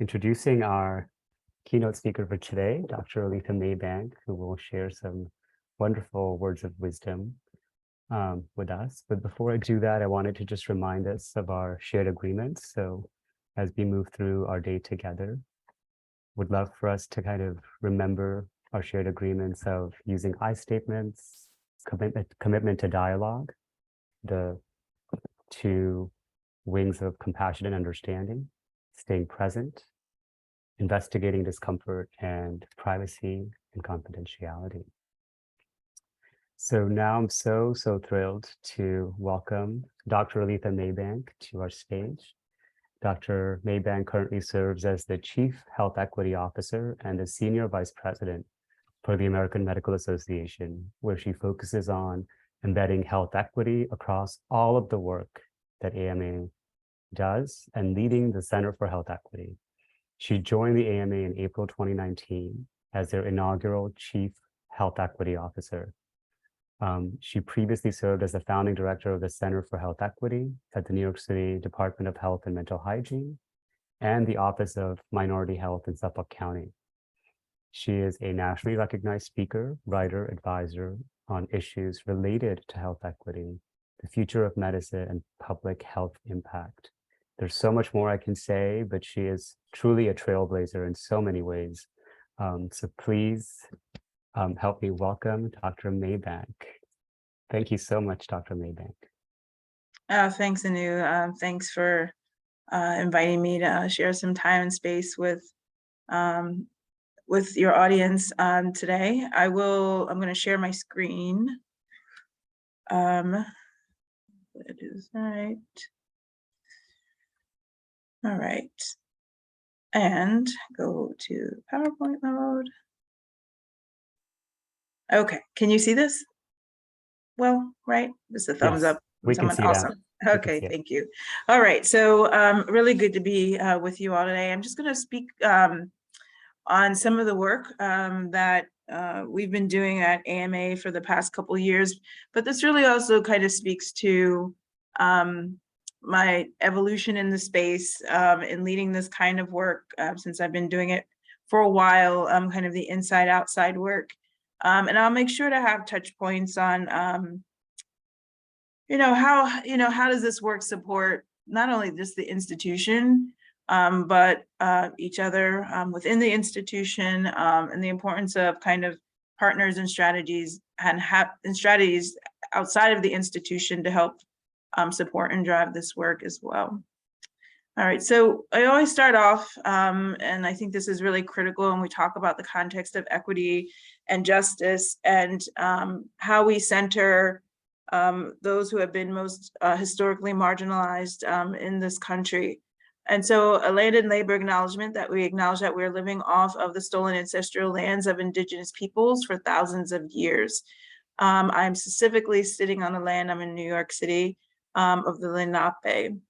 introducing our keynote speaker for today, Dr. Aletha Maybank, who will share some wonderful words of wisdom with us. But before I do that, I wanted to just remind us of our shared agreements. So as we move through our day together, would love for us to kind of remember our shared agreements of using I statements, commitment to dialogue, the two wings of compassion and understanding, staying present, investigating discomfort, and privacy and confidentiality. So now I'm so thrilled to welcome Dr. Aletha Maybank to our stage. Dr. Maybank currently serves as the Chief Health Equity Officer and the Senior Vice President for the American Medical Association, where she focuses on embedding health equity across all of the work that AMA does and leading the Center for Health Equity. She joined the AMA in April 2019 as their inaugural Chief Health Equity Officer. She previously served as the founding director of the Center for Health Equity at the New York City Department of Health and Mental Hygiene and the Office of Minority Health in Suffolk County. She is a nationally recognized speaker, writer, advisor on issues related to health equity, the future of medicine, and public health impact. There's so much more I can say, but she is truly a trailblazer in so many ways. So please help me welcome Dr. Maybank. Thank you so much, Dr. Maybank. Thanks, Anu. Thanks for inviting me to share some time and space with your audience today. I'm going to share my screen. It is right. All right. And go to PowerPoint mode. Okay, can you see this? Well, right? Just a thumbs up. We can see awesome. that. Okay, thank you. All right, so really good to be with you all today. I'm just going to speak on some of the work that we've been doing at AMA for the past couple of years, but this really also kind of speaks to my evolution in the space in leading this kind of work since I've been doing it for a while, kind of the inside outside work. And I'll make sure to have touch points on, how does this work support not only just the institution, but each other within the institution, and the importance of kind of partners and strategies and strategies outside of the institution to help support and drive this work as well. All right, so I always start off, and I think this is really critical when we talk about the context of equity and justice and how we center those who have been most historically marginalized in this country. And so a land and labor acknowledgement that we acknowledge that we're living off of the stolen ancestral lands of indigenous peoples for thousands of years. I'm specifically sitting on the land, I'm in New York City, of the Lenape.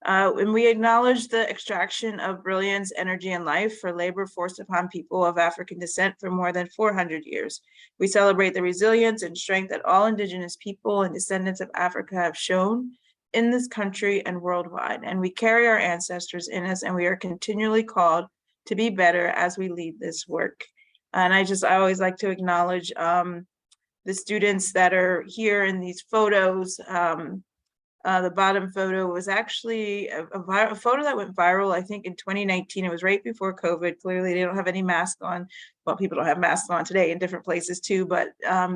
And we acknowledge the extraction of brilliance, energy, and life for labor forced upon people of African descent for more than 400 years. We celebrate the resilience and strength that all indigenous people and descendants of Africa have shown in this country and worldwide. And we carry our ancestors in us, and we are continually called to be better as we lead this work. And I always like to acknowledge the students that are here in these photos. The bottom photo was actually a photo that went viral, I think in 2019. It was right before COVID. Clearly they don't have any mask on. Well, people don't have masks on today in different places too, but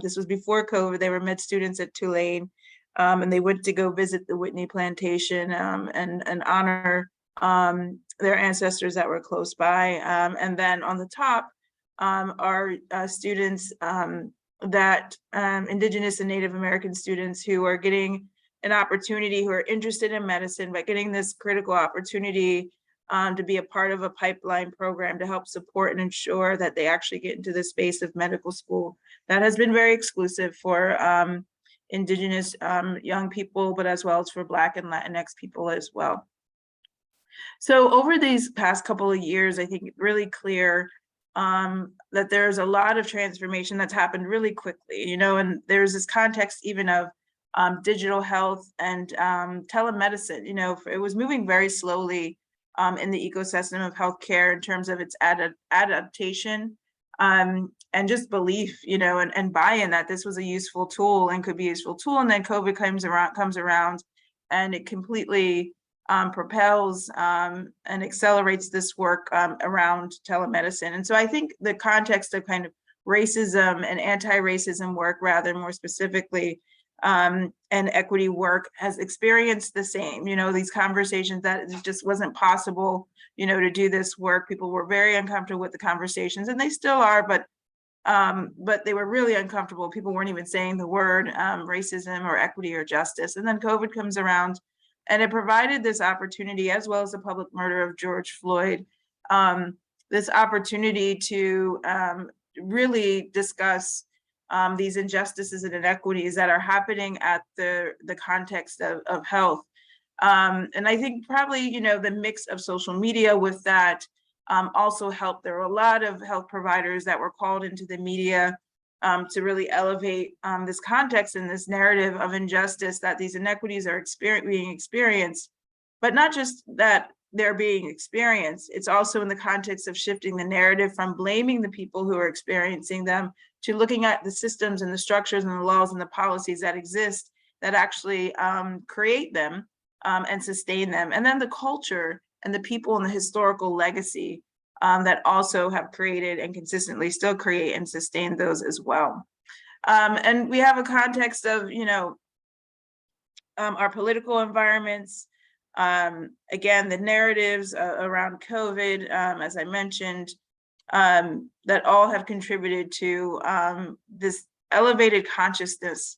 this was before COVID. They were med students at Tulane, and they went to go visit the Whitney plantation and honor their ancestors that were close by. And then on the top are students that Indigenous and Native American students who are getting an opportunity, who are interested in medicine, but getting this critical opportunity to be a part of a pipeline program to help support and ensure that they actually get into the space of medical school. That has been very exclusive for Indigenous young people, but as well as for Black and Latinx people as well. So over these past couple of years, I think it's really clear that there's a lot of transformation that's happened really quickly, and there's this context even of digital health and telemedicine. It was moving very slowly in the ecosystem of healthcare in terms of its adaptation, and just belief, and buy-in that this was a useful tool and could be a useful tool. And then COVID comes around and it completely propels and accelerates this work around telemedicine. And so I think the context of kind of racism and anti-racism work, rather more specifically, and equity work has experienced the same, these conversations that it just wasn't possible, to do this work. People were very uncomfortable with the conversations, and they still are, but they were really uncomfortable. People weren't even saying the word racism or equity or justice. And then COVID comes around, and it provided this opportunity, as well as the public murder of George Floyd, this opportunity to really discuss these injustices and inequities that are happening at the context of health. And I think probably, the mix of social media with that also helped. There were a lot of health providers that were called into the media to really elevate this context and this narrative of injustice, that these inequities are being experienced, but not just that they're being experienced. It's also in the context of shifting the narrative from blaming the people who are experiencing them to looking at the systems and the structures and the laws and the policies that exist that actually create them and sustain them. And then the culture and the people and the historical legacy that also have created and consistently still create and sustain those as well. And we have a context of, our political environments. Again, the narratives around COVID, as I mentioned, that all have contributed to this elevated consciousness,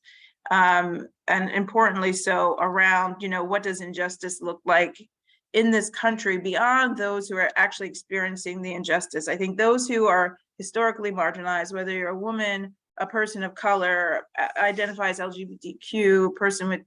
and importantly so, around, what does injustice look like in this country beyond those who are actually experiencing the injustice. I think those who are historically marginalized, whether you're a woman, a person of color, identifies LGBTQ, person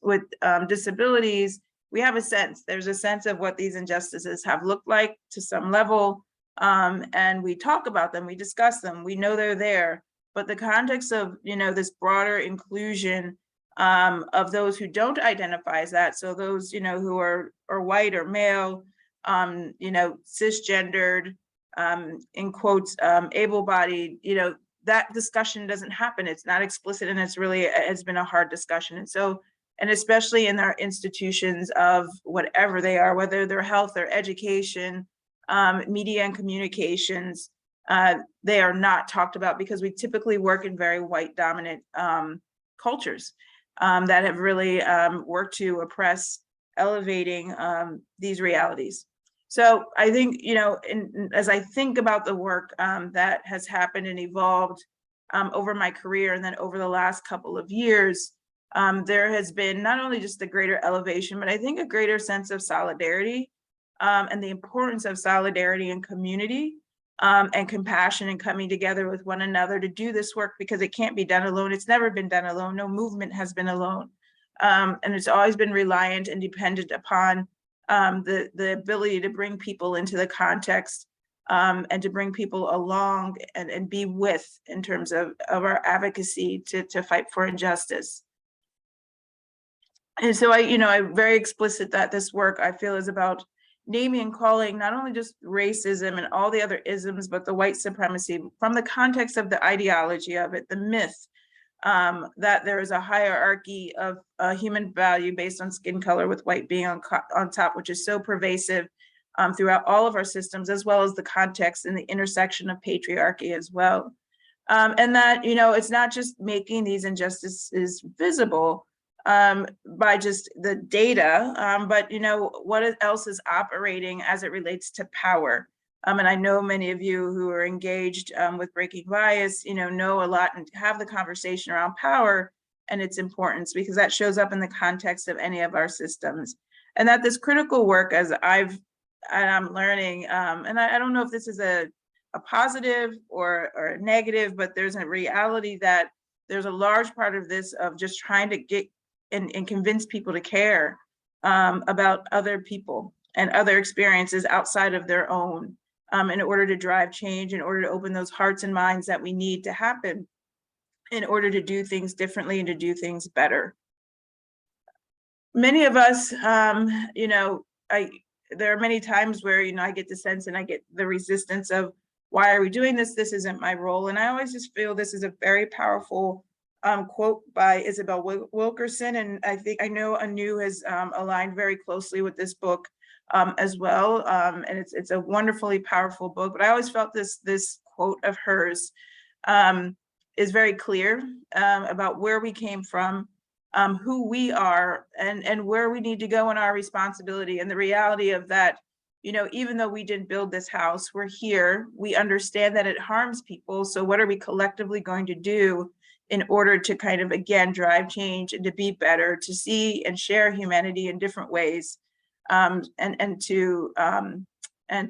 with disabilities, we have a sense. There's a sense of what these injustices have looked like to some level, and we talk about them, we discuss them, we know they're there. But the context of this broader inclusion of those who don't identify as that, so those who are white or male, cisgendered, in quotes, able-bodied, that discussion doesn't happen. It's not explicit, and it's been a hard discussion. And so, and especially in our institutions of whatever they are, whether they're health or education, media and communications, they are not talked about because we typically work in very white dominant cultures that have really worked to oppress elevating these realities. So I think, as I think about the work that has happened and evolved over my career and then over the last couple of years, there has been not only just a greater elevation, but I think a greater sense of solidarity and the importance of solidarity and community and compassion and coming together with one another to do this work, because it can't be done alone. It's never been done alone. No movement has been alone. And it's always been reliant and dependent upon the ability to bring people into the context and to bring people along and be with in terms of our advocacy to fight for injustice. And so I'm very explicit that this work I feel is about naming and calling not only just racism and all the other isms, but the white supremacy from the context of the ideology of it, the myth that there is a hierarchy of human value based on skin color, with white being on top, which is so pervasive throughout all of our systems, as well as the context and the intersection of patriarchy as well. And that, it's not just making these injustices visible by just the data, but what else is operating as it relates to power. And I know many of you who are engaged with Breaking Bias, know a lot and have the conversation around power and its importance, because that shows up in the context of any of our systems. And that this critical work, as I'm learning, and I don't know if this is a positive or a negative, but there's a reality that there's a large part of this of just trying to get and convince people to care about other people and other experiences outside of their own in order to drive change, in order to open those hearts and minds that we need to happen in order to do things differently and to do things better. Many of us, there are many times where, I get the sense and I get the resistance of, why are we doing this? This isn't my role. And I always just feel this is a very powerful quote by Isabel Wilkerson. And I know Anu has aligned very closely with this book as well. And it's a wonderfully powerful book, but I always felt this quote of hers is very clear about where we came from, who we are, and where we need to go in our responsibility, and the reality of that. Even though we didn't build this house, we're here, we understand that it harms people. So what are we collectively going to do in order to kind of, again, drive change and to be better, to see and share humanity in different ways, and to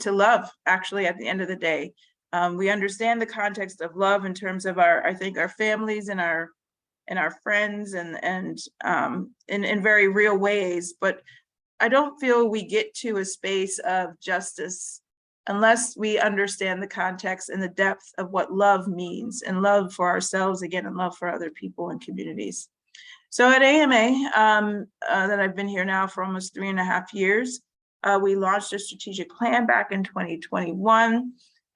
love, actually, at the end of the day. We understand the context of love in terms of our families and our friends, and in very real ways. But I don't feel we get to a space of justice unless we understand the context and the depth of what love means, and love for ourselves, again, and love for other people and communities. So at AMA, that I've been here now for almost 3.5 years, we launched a strategic plan back in 2021,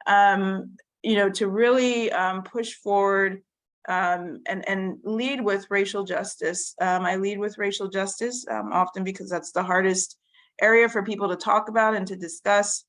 to really push forward and lead with racial justice. I lead with racial justice often because that's the hardest area for people to talk about and to discuss.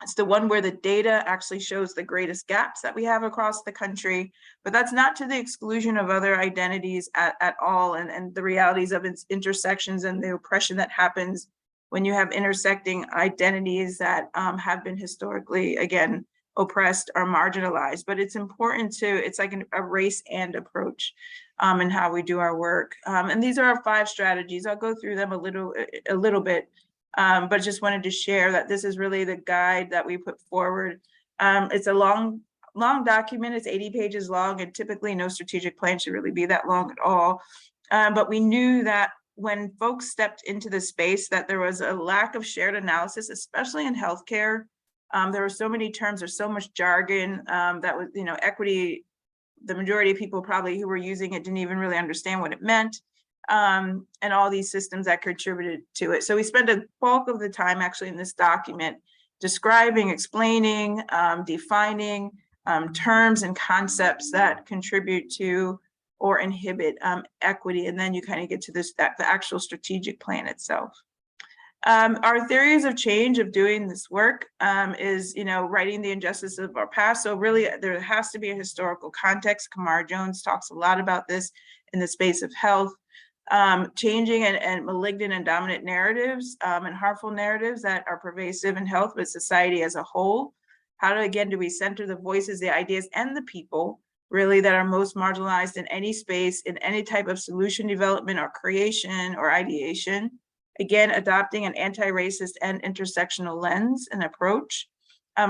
It's the one where the data actually shows the greatest gaps that we have across the country, but that's not to the exclusion of other identities at all, and the realities of its intersections and the oppression that happens when you have intersecting identities that have been historically, again, oppressed or marginalized. But it's important it's like a race and approach in how we do our work. And these are our 5 strategies. I'll go through them a little bit, but just wanted to share that this is really the guide that we put forward. It's a long document. It's 80 pages long, and typically no strategic plan should really be that long at all. But we knew that when folks stepped into the space, that there was a lack of shared analysis, especially in healthcare. There were so many terms, there's so much jargon that was, equity, the majority of people probably who were using it didn't even really understand what it meant, and all these systems that contributed to it. So we spent a bulk of the time actually in this document describing, explaining, defining terms and concepts that contribute to or inhibit equity. And then you kind of get to the actual strategic plan itself. Our theories of change of doing this work is, writing the injustice of our past. So really, there has to be a historical context. Kamara Jones talks a lot about this in the space of health, changing and malignant and dominant narratives and harmful narratives that are pervasive in health, but society as a whole. How do we center the voices, the ideas, and the people really that are most marginalized in any space, in any type of solution development or creation or ideation? Again, adopting an anti-racist and intersectional lens and approach.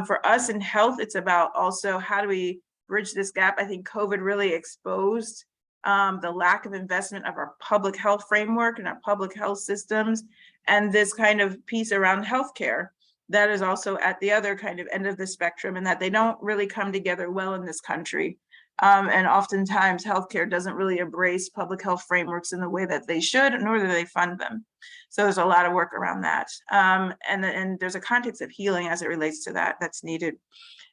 For us in health, it's about also how do we bridge this gap? I think COVID really exposed the lack of investment of our public health framework and our public health systems, and this kind of piece around healthcare that is also at the other kind of end of the spectrum, and that they don't really come together well in this country. And oftentimes healthcare doesn't really embrace public health frameworks in the way that they should, nor do they fund them. So there's a lot of work around that. And there's a context of healing as it relates to that's needed.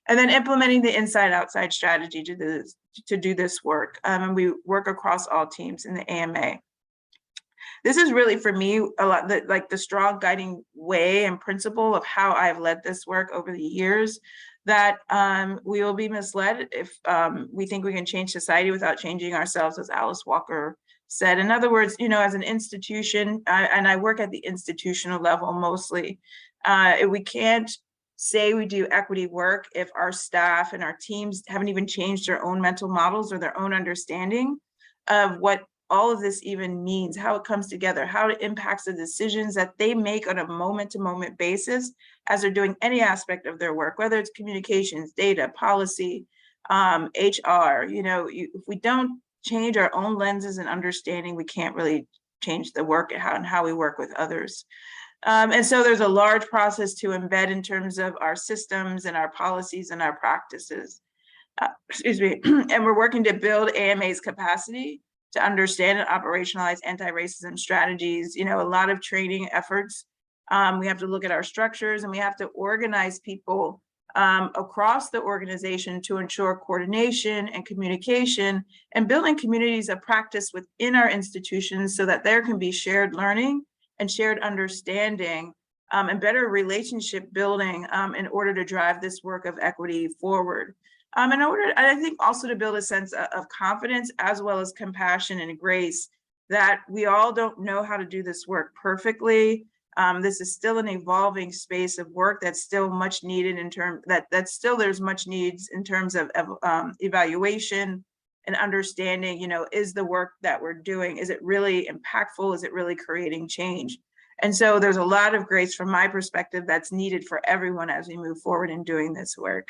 And then implementing the inside-outside strategy to do this work. And we work across all teams in the AMA. This is really, for me, a lot the strong guiding way and principle of how I've led this work over the years, that we will be misled if we think we can change society without changing ourselves, as Alice Walker said. In other words, as an institution, and I work at the institutional level mostly, we can't say we do equity work if our staff and our teams haven't even changed their own mental models or their own understanding of what all of this even means, how it comes together, how it impacts the decisions that they make on a moment-to-moment basis as they're doing any aspect of their work, whether it's communications, data, policy, HR. If we don't change our own lenses and understanding, we can't really change the work and how we work with others. And so there's a large process to embed in terms of our systems and our policies and our practices. And we're working to build AMA's capacity to understand and operationalize anti-racism strategies, a lot of training efforts We have to look at our structures, and we have to organize people across the organization to ensure coordination and communication, and building communities of practice within our institutions so that there can be shared learning and shared understanding and better relationship building in order to drive this work of equity forward. I think also to build a sense of confidence as well as compassion and grace that we all don't know how to do this work perfectly. This is still an evolving space of work that's still much needed in terms that still there's much needs in terms of evaluation and understanding, is the work that we're doing, is it really impactful? Is it really creating change? And so there's a lot of grace from my perspective that's needed for everyone as we move forward in doing this work.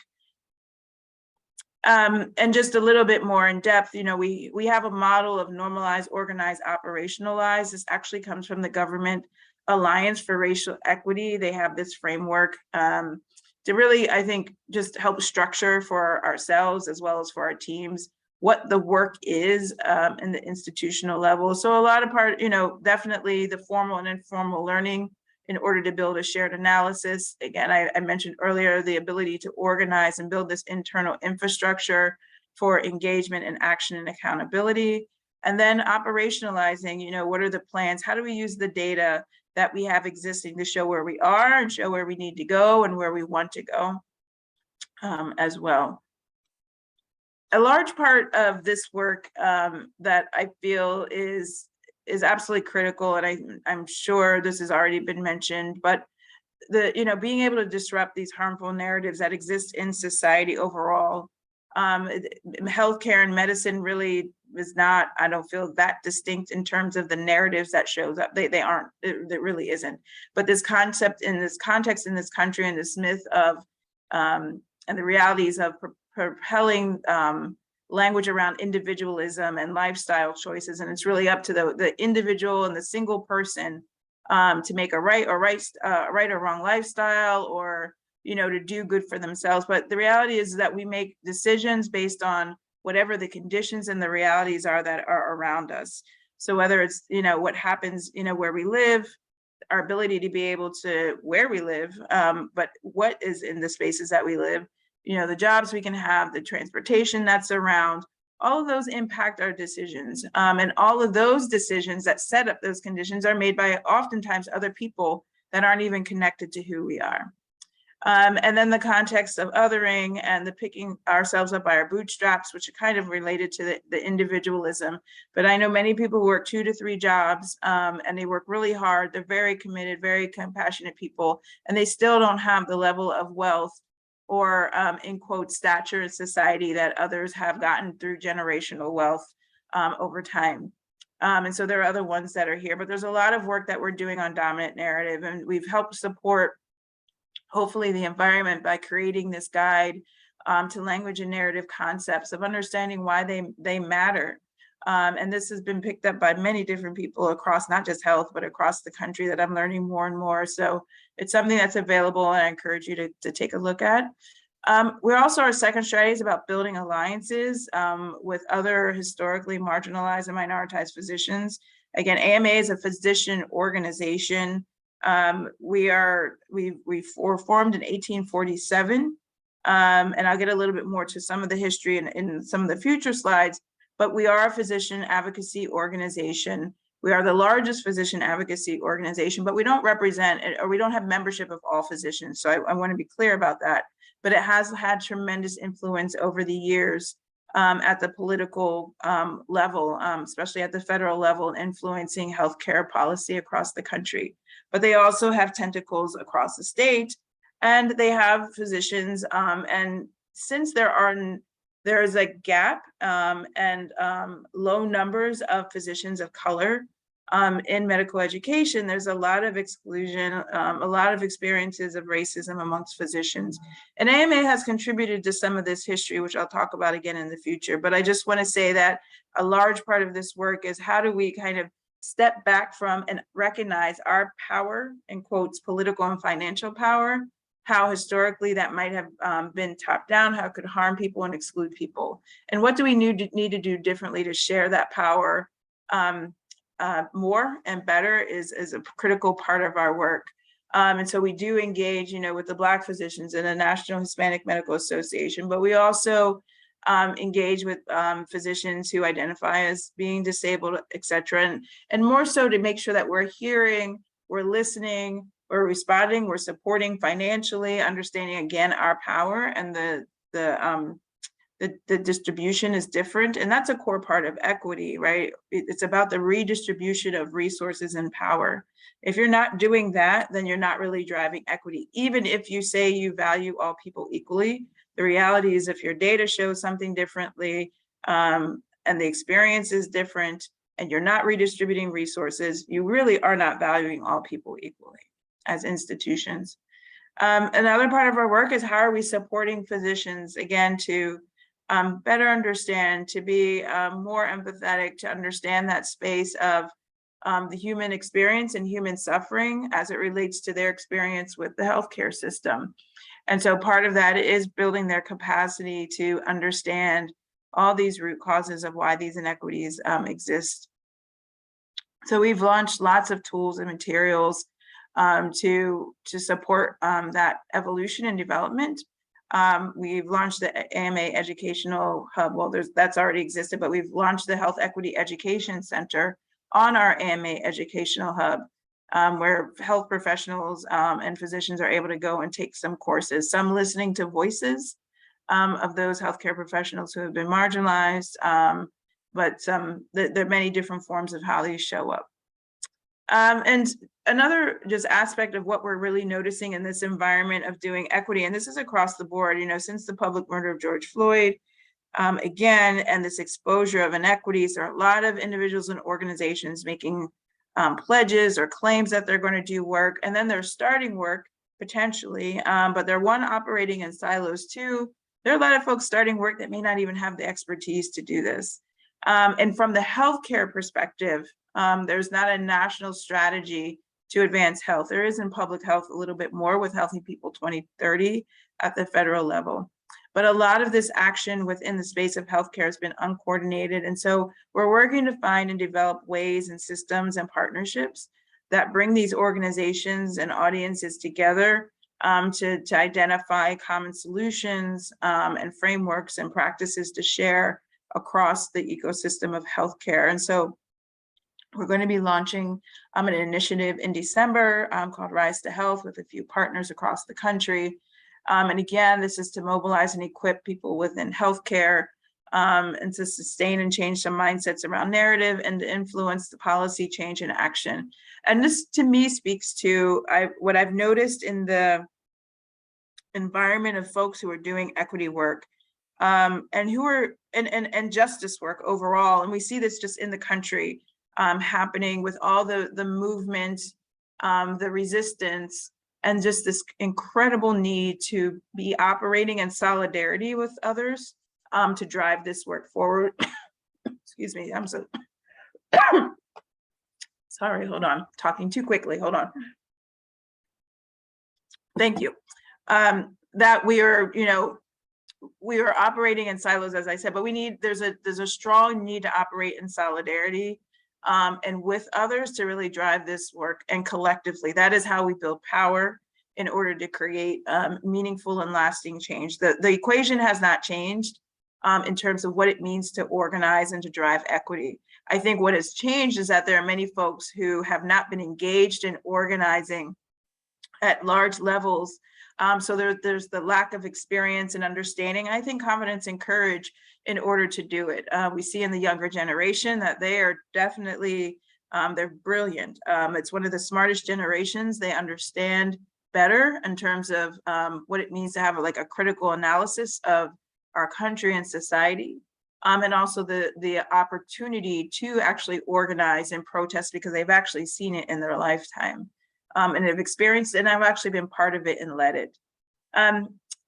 And just a little bit more in depth, we have a model of normalize, organize, operationalize. This actually comes from the Government Alliance for Racial Equity. They have this framework to really, I think, just help structure for ourselves as well as for our teams what the work is in the institutional level. So a lot of definitely the formal and informal learning in order to build a shared analysis. Again, I mentioned earlier the ability to organize and build this internal infrastructure for engagement and action and accountability. And then operationalizing, what are the plans? How do we use the data that we have existing to show where we are and show where we need to go and where we want to go as well. A large part of this work that I feel is absolutely critical, and I'm sure this has already been mentioned, but being able to disrupt these harmful narratives that exist in society overall. Healthcare and medicine really is not, I don't feel, that distinct in terms of the narratives that shows up. They aren't, it really isn't. But this concept in this context in this country and this myth of and the realities of propelling language around individualism and lifestyle choices, and it's really up to the individual and the single person to make a right or wrong lifestyle, or to do good for themselves. But the reality is that we make decisions based on whatever the conditions and the realities are that are around us. So whether it's what happens where we live, our ability to be able to where we live, but what is in the spaces that we live, the jobs we can have, the transportation that's around, all of those impact our decisions. And all of those decisions that set up those conditions are made by oftentimes other people that aren't even connected to who we are. And then the context of othering and the picking ourselves up by our bootstraps, which are kind of related to the individualism. But I know many people who work 2 to 3 jobs and they work really hard. They're very committed, very compassionate people, and they still don't have the level of wealth or in quote stature in society that others have gotten through generational wealth over time. And so there are other ones that are here, but there's a lot of work that we're doing on dominant narrative, and we've helped support hopefully the environment by creating this guide to language and narrative concepts of understanding why they matter. And this has been picked up by many different people across not just health, but across the country, that I'm learning more and more. So it's something that's available, and I encourage you to take a look at. We're also, our second strategy is about building alliances with other historically marginalized and minoritized physicians. Again, AMA is a physician organization. We were formed in 1847, and I'll get a little bit more to some of the history in some of the future slides, but we are a physician advocacy organization. We are the largest physician advocacy organization, but we don't represent or we don't have membership of all physicians. So I want to be clear about that, but it has had tremendous influence over the years at the political level, especially at the federal level, influencing healthcare policy across the country. But they also have tentacles across the state, and they have physicians. And since there is a gap and low numbers of physicians of color in medical education, there's a lot of exclusion, a lot of experiences of racism amongst physicians. And AMA has contributed to some of this history, which I'll talk about again in the future. But I just want to say that a large part of this work is how do we kind of step back from and recognize our power, in quotes, political and financial power, how historically that might have been top down, how it could harm people and exclude people. And what do we need to do differently to share that power more and better is a critical part of our work. And so we do engage, with the Black physicians and the National Hispanic Medical Association, but we also engage with physicians who identify as being disabled, et cetera. And more so to make sure that we're hearing, we're listening, we're responding, we're supporting financially, understanding again our power, and the distribution is different. And that's a core part of equity, right? It's about the redistribution of resources and power. If you're not doing that, then you're not really driving equity. Even if you say you value all people equally, the reality is if your data shows something differently, and the experience is different, and you're not redistributing resources, you really are not valuing all people equally as institutions. Another part of our work is how are we supporting physicians, again, to better understand, to be more empathetic, to understand that space of the human experience and human suffering as it relates to their experience with the healthcare system. And so part of that is building their capacity to understand all these root causes of why these inequities exist. So we've launched lots of tools and materials to support that evolution and development. We've launched the AMA Educational Hub. Well, that's already existed, but we've launched the Health Equity Education Center on our AMA Educational Hub, where health professionals and physicians are able to go and take some courses, some listening to voices of those healthcare professionals who have been marginalized, but there are many different forms of how these show up. And another just aspect of what we're really noticing in this environment of doing equity, and this is across the board, since the public murder of George Floyd, again, and this exposure of inequities, there are a lot of individuals and organizations making pledges or claims that they're going to do work, and then they're starting work potentially, but they're operating in silos too. There are a lot of folks starting work that may not even have the expertise to do this. And from the healthcare perspective, there's not a national strategy to advance health. There is in public health a little bit more with Healthy People 2030 at the federal level. But a lot of this action within the space of healthcare has been uncoordinated. And so we're working to find and develop ways and systems and partnerships that bring these organizations and audiences together to identify common solutions and frameworks and practices to share across the ecosystem of healthcare. And so we're going to be launching an initiative in December called Rise to Health with a few partners across the country. And again, this is to mobilize and equip people within healthcare and to sustain and change some mindsets around narrative and to influence the policy change and action. And this to me speaks to what I've noticed in the environment of folks who are doing equity work and who are and justice work overall. And we see this just in the country happening with all the movement, the resistance, and just this incredible need to be operating in solidarity with others to drive this work forward. Excuse me, I'm so sorry, hold on, talking too quickly, hold on. Thank you. That we are, we are operating in silos, as I said, but there's a strong need to operate in solidarity and with others to really drive this work, and collectively. That is how we build power in order to create meaningful and lasting change. The equation has not changed in terms of what it means to organize and to drive equity. I think what has changed is that there are many folks who have not been engaged in organizing at large levels. So there's the lack of experience and understanding, I think confidence and courage in order to do it. We see in the younger generation that they are definitely, they're brilliant. It's one of the smartest generations. They understand better in terms of what it means to have a critical analysis of our country and society. And also the opportunity to actually organize and protest because they've actually seen it in their lifetime. And have experienced it, and I've actually been part of it and led it.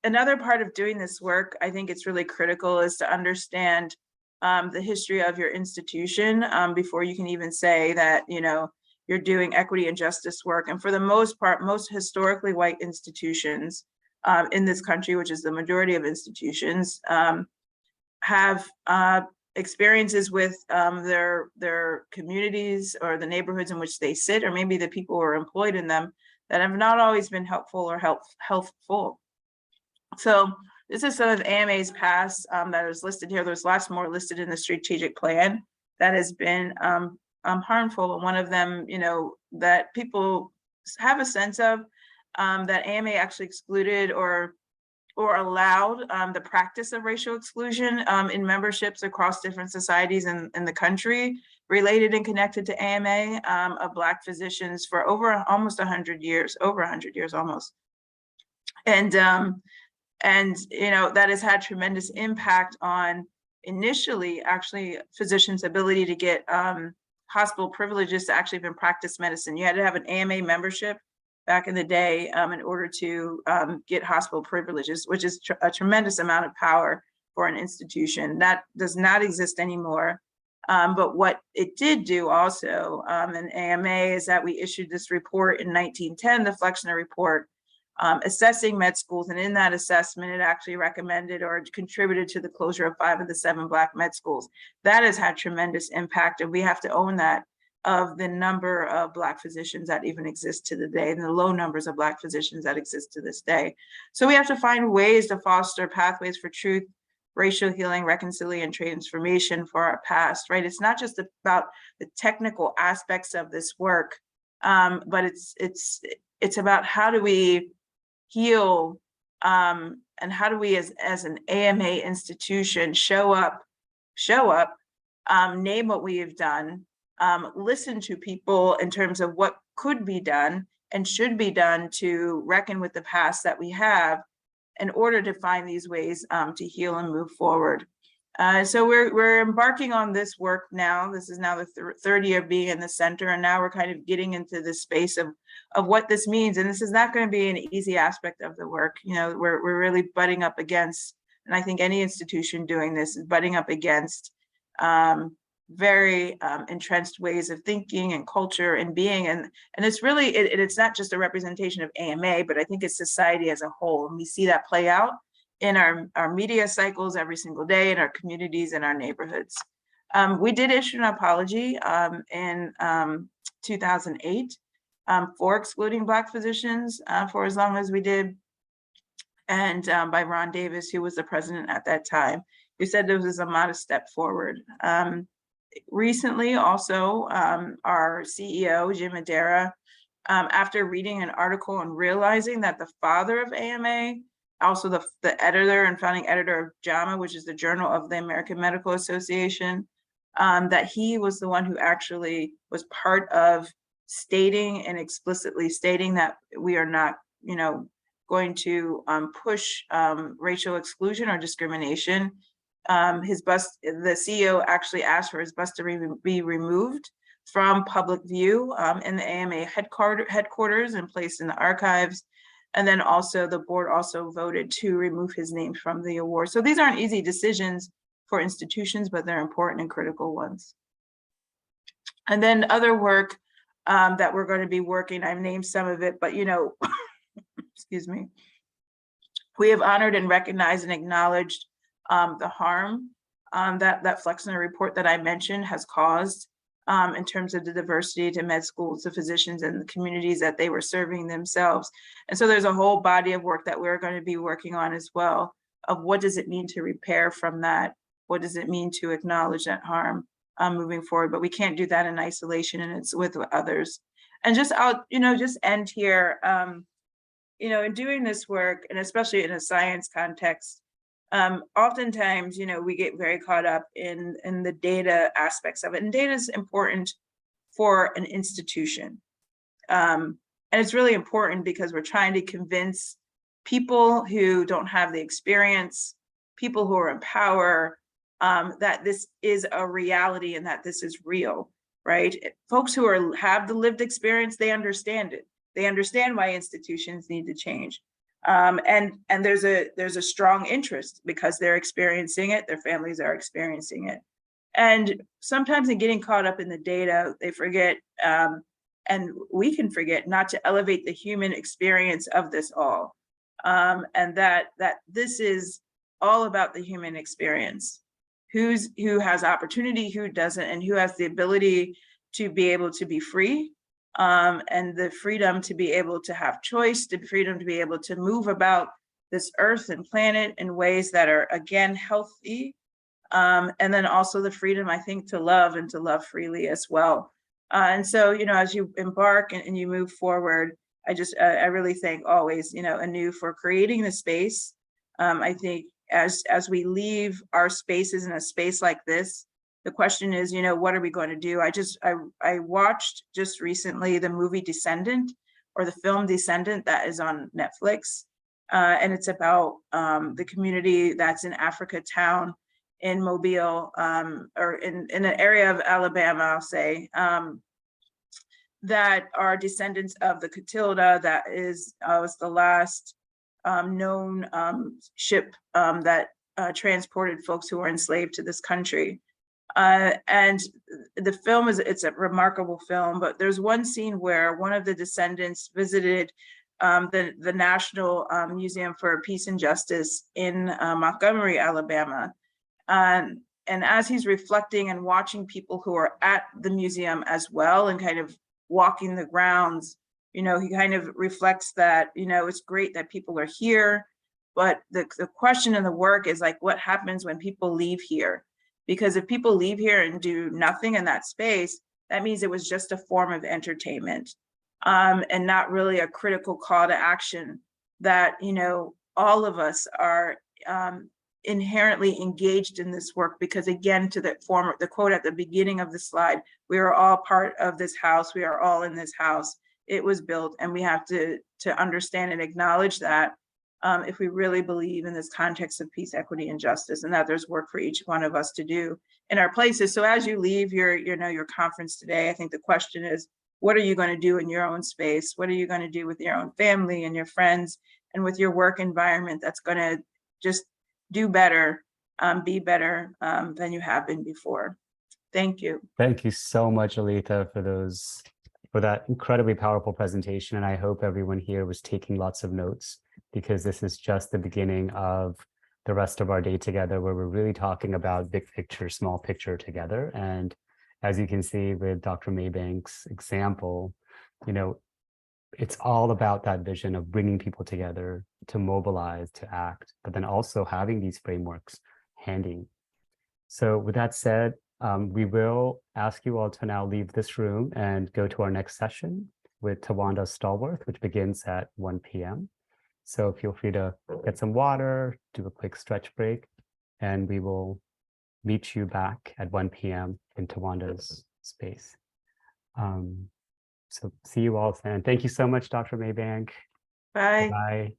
Another part of doing this work, I think it's really critical, is to understand the history of your institution before you can even say that you're doing equity and justice work. And for the most part, most historically white institutions in this country, which is the majority of institutions, have experiences with their communities or the neighborhoods in which they sit, or maybe the people who are employed in them, that have not always been helpful or helpful. So this is some of AMA's past that is listed here. There's lots more listed in the strategic plan that has been harmful. And one of them, that people have a sense of, that AMA actually excluded or allowed the practice of racial exclusion in memberships across different societies in the country, related and connected to AMA, of Black physicians for almost 100 years, over 100 years almost. And that has had tremendous impact on initially actually physicians' ability to get hospital privileges to actually even practice medicine. You had to have an AMA membership back in the day in order to get hospital privileges, which is a tremendous amount of power for an institution. That does not exist anymore. But what it did do also in AMA is that we issued this report in 1910, the Flexner Report, assessing med schools. And in that assessment, it actually recommended or contributed to the closure of 5 of the 7 Black med schools. That has had tremendous impact, and we have to own that, of the number of Black physicians that even exist to the day, and the low numbers of Black physicians that exist to this day. So we have to find ways to foster pathways for truth, racial healing, reconciliation, and transformation for our past, right? It's not just about the technical aspects of this work, but it's about how do we heal, and how do we as an AMA institution show up, name what we have done, listen to people in terms of what could be done and should be done to reckon with the past that we have, in order to find these ways to heal and move forward. So we're embarking on this work now. This is now the third year of being in the center, and now we're kind of getting into the space of what this means. And this is not going to be an easy aspect of the work. We're really butting up against, and I think any institution doing this is butting up against very entrenched ways of thinking and culture and being, and it's really it's not just a representation of AMA, but I think it's society as a whole, and we see that play out in our media cycles every single day, in our communities, in our neighborhoods. We did issue an apology in 2008 for excluding Black physicians for as long as we did, and by Ron Davis, who was the president at that time, who said this was a modest step forward. Recently, also, our CEO, Jim Madera, after reading an article and realizing that the father of AMA, also the editor and founding editor of JAMA, which is the Journal of the American Medical Association, that he was the one who actually was part of stating and explicitly stating that we are not, going to push racial exclusion or discrimination. The CEO actually asked for his bust to be removed from public view in the AMA headquarters and placed in the archives. And then also the board also voted to remove his name from the award. So these aren't easy decisions for institutions, but they're important and critical ones. And then other work that we're going to be working, I've named some of it, but excuse me, we have honored and recognized and acknowledged the harm that Flexner report that I mentioned has caused in terms of the diversity to med schools, the physicians, and the communities that they were serving themselves. And so there's a whole body of work that we're going to be working on as well, of what does it mean to repair from that? What does it mean to acknowledge that harm moving forward? But we can't do that in isolation, and it's with others. And I'll just end here, in doing this work, and especially in a science context, oftentimes, we get very caught up in the data aspects of it, and data is important for an institution. And it's really important because we're trying to convince people who don't have the experience, people who are in power, that this is a reality and that this is real, right? Folks who have the lived experience, they understand it. They understand why institutions need to change. And there's a strong interest because they're experiencing it, their families are experiencing it. And sometimes in getting caught up in the data, they forget, and we can forget, not to elevate the human experience of this all. And that this is all about the human experience. Who has opportunity, who doesn't, and who has the ability to be able to be free, and the freedom to be able to have choice, the freedom to be able to move about this earth and planet in ways that are, again, healthy. And then also the freedom, I think, to love and to love freely as well. And so, as you embark and you move forward, I really thank always, anew for creating the space. I think as we leave our spaces in a space like this, the question is, what are we going to do? I watched just recently the movie Descendant, or the film Descendant, that is on Netflix. And it's about the community that's in Africa Town in Mobile, or in an area of Alabama, I'll say, that are descendants of the Catilda. That was the last known ship that transported folks who were enslaved to this country. And the film it's a remarkable film, but there's one scene where one of the descendants visited the National Museum for Peace and Justice in Montgomery, Alabama. And as he's reflecting and watching people who are at the museum as well and kind of walking the grounds, he kind of reflects that, it's great that people are here, but the question in the work is like, what happens when people leave here? Because if people leave here and do nothing in that space, that means it was just a form of entertainment, and not really a critical call to action that, all of us are inherently engaged in this work. Because again, to the quote at the beginning of the slide, we are all part of this house. We are all in this house. It was built, and we have to understand and acknowledge that if we really believe in this context of peace, equity, and justice, and that there's work for each one of us to do in our places. So as you leave your conference today, I think the question is, what are you going to do in your own space? What are you going to do with your own family and your friends and with your work environment that's going to just do better, be better than you have been before? Thank you. Thank you so much, Aletha, for that incredibly powerful presentation. And I hope everyone here was taking lots of notes, because this is just the beginning of the rest of our day together, where we're really talking about big picture, small picture together. And as you can see with Dr. Maybank's example, it's all about that vision of bringing people together to mobilize, to act, but then also having these frameworks handy. So with that said, we will ask you all to now leave this room and go to our next session with Tawanda Stallworth, which begins at 1 p.m. So feel free to get some water, do a quick stretch break, and we will meet you back at 1 p.m. in Tawanda's space. So see you all then. Thank you so much, Dr. Maybank. Bye. Bye.